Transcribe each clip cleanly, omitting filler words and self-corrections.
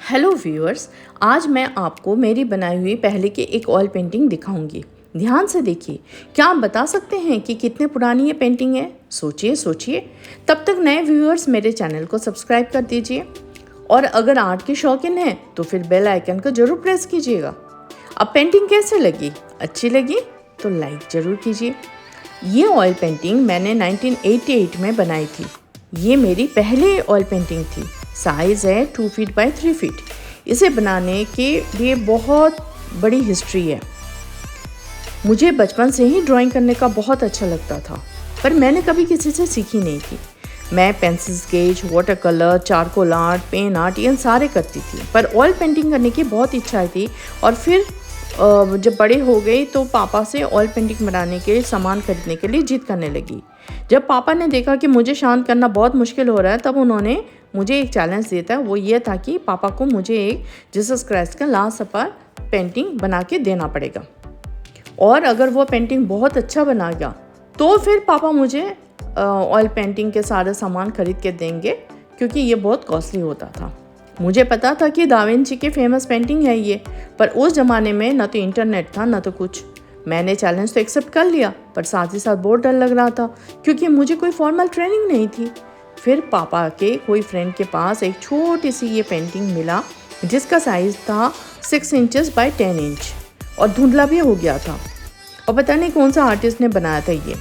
Hello viewers, आज मैं आपको मेरी बनाई हुई पहले की एक ऑयल पेंटिंग दिखाऊंगी। ध्यान से देखिए। क्या आप बता सकते हैं कि कितने पुरानी ये पेंटिंग है? सोचिए। तब तक नए व्यूअर्स मेरे चैनल को सब्सक्राइब कर दीजिए और अगर आर्ट के शौकीन हैं तो फिर बेल आइकन को जरूर प्रेस कीजिएगा। अब पेंटिंग कैसे लगी? अच्छी लगी तो लाइक ज़रूर कीजिए। ये ऑयल पेंटिंग मैंने 1988 में बनाई थी। ये मेरी पहली ऑयल पेंटिंग थी। साइज़ है 2 फीट बाय 3 फीट। इसे बनाने के लिए बहुत बड़ी हिस्ट्री है। मुझे बचपन से ही ड्राइंग करने का बहुत अच्छा लगता था, पर मैंने कभी किसी से सीखी नहीं थी। मैं pencil sketch, water colour, charcoal art, pen art ये सारे करती थी, पर ऑयल पेंटिंग करने की बहुत इच्छा थी। और फिर जब बड़े हो गई तो पापा से ऑयल पेंटिंग बनाने के सामान खरीदने के लिए जिद करने लगी। जब पापा ने देखा कि मुझे शांत करना बहुत मुश्किल हो रहा है, तब उन्होंने मुझे एक चैलेंज दिया था। वो ये था कि पापा को मुझे एक जीसस क्राइस्ट का लास्ट सपर पेंटिंग बना के देना पड़ेगा, और अगर वो पेंटिंग बहुत अच्छा बना गया तो फिर पापा मुझे ऑयल पेंटिंग के सारे सामान खरीद के देंगे, क्योंकि ये बहुत कॉस्टली होता था। मुझे पता था कि दा विंची की फेमस पेंटिंग है ये, पर उस ज़माने में न तो इंटरनेट था न तो कुछ। मैंने चैलेंज तो एक्सेप्ट कर लिया, पर साथ ही साथ बहुत डर लग रहा था, क्योंकि मुझे कोई फॉर्मल ट्रेनिंग नहीं थी। फिर पापा के कोई फ्रेंड के पास एक छोटी सी ये पेंटिंग मिला, जिसका साइज़ था 6 इंचेस बाय 10 इंच और धुंधला भी हो गया था, और पता नहीं कौन सा आर्टिस्ट ने बनाया था ये।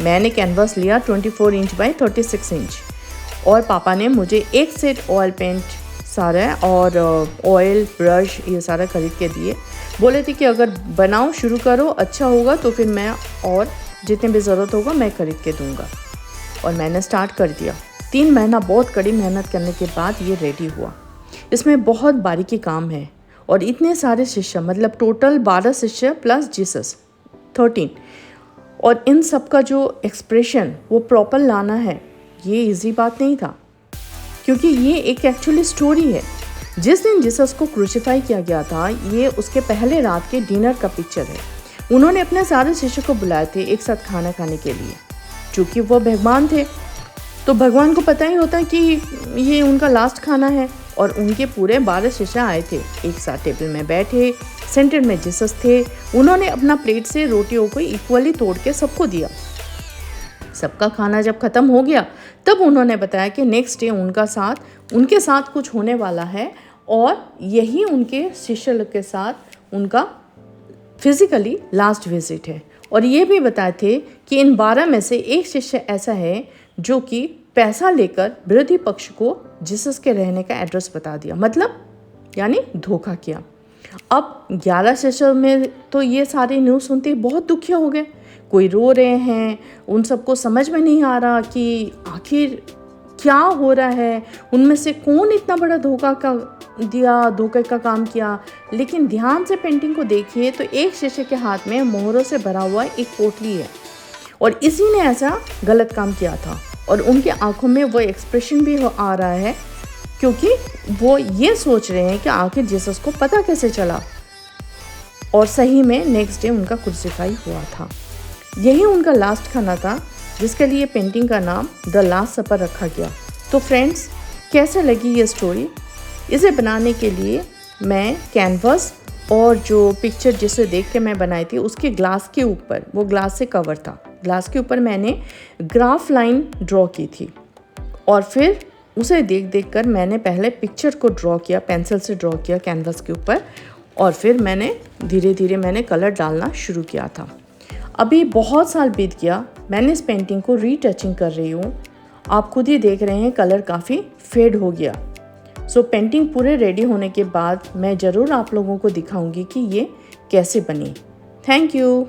मैंने कैनवास लिया 24 इंच बाय 36 इंच, और पापा ने मुझे एक सेट ऑयल पेंट सारा और ऑयल ब्रश ये सारा खरीद के दिए। बोले थे कि अगर बनाओ, शुरू करो, अच्छा होगा तो फिर मैं और जितने भी ज़रूरत होगा मैं खरीद के दूंगा। और मैंने स्टार्ट कर दिया। 3 महीना बहुत कड़ी मेहनत करने के बाद ये रेडी हुआ। इसमें बहुत बारीकी काम है, और इतने सारे शिष्य, मतलब टोटल 12 शिष्य प्लस जीसस 13, और इन सब का जो एक्सप्रेशन वो प्रॉपर लाना है, ये इजी बात नहीं था, क्योंकि ये एक एक्चुअली स्टोरी है। जिस दिन जीसस को क्रूसिफाई किया गया था, ये उसके पहले रात के डिनर का पिक्चर है। उन्होंने अपने सारे शिष्य को बुलाए थे एक साथ खाना खाने के लिए। चूँकि वो भगवान थे, तो भगवान को पता ही होता कि ये उनका लास्ट खाना है, और उनके पूरे 12 शिष्य आए थे, एक साथ टेबल में बैठे। सेंटर में जीसस थे। उन्होंने अपना प्लेट से रोटियों को इक्वली तोड़ के सबको दिया। सबका खाना जब ख़त्म हो गया, तब उन्होंने बताया कि नेक्स्ट डे उनके साथ कुछ होने वाला है, और यही उनके शिष्य लोग के साथ उनका फिजिकली लास्ट विजिट है। और ये भी बताए थे कि इन 12 में से एक शिष्य ऐसा है जो कि पैसा लेकर विरोधी पक्ष को जीसस के रहने का एड्रेस बता दिया, मतलब यानी धोखा किया। अब 11 शिष्यों में तो ये सारी न्यूज़ सुनते ही बहुत दुखी हो गए। कोई रो रहे हैं, उन सबको समझ में नहीं आ रहा कि आखिर क्या हो रहा है, उनमें से कौन इतना बड़ा धोखे का काम किया। लेकिन ध्यान से पेंटिंग को देखिए तो एक शिष्य के हाथ में मोहरों से भरा हुआ एक पोटली है, और इसी ने ऐसा गलत काम किया था, और उनके आंखों में वो एक्सप्रेशन भी आ रहा है, क्योंकि वो ये सोच रहे हैं कि आखिर जीसस को पता कैसे चला। और सही में नेक्स्ट डे उनका क्रूसिफाई हुआ था। यही उनका लास्ट खाना था, जिसके लिए पेंटिंग का नाम द लास्ट सपर रखा गया। तो फ्रेंड्स, कैसे लगी ये स्टोरी? इसे बनाने के लिए मैं कैनवस और जो पिक्चर जिसे देख के मैं बनाई थी, उसके ग्लास के ऊपर, वो ग्लास से कवर था, ग्लास के ऊपर मैंने ग्राफ लाइन ड्रॉ की थी, और फिर उसे देख कर मैंने पहले पिक्चर को ड्रॉ किया, पेंसिल से ड्रॉ किया कैनवस के ऊपर, और फिर मैंने धीरे धीरे कलर डालना शुरू किया था। अभी बहुत साल बीत गया, मैंने इस पेंटिंग को रीटचिंग कर रही हूँ। आप खुद ही देख रहे हैं कलर काफ़ी फेड हो गया। सो पेंटिंग पूरे रेडी होने के बाद मैं ज़रूर आप लोगों को दिखाऊंगी कि ये कैसे बनी। Thank you.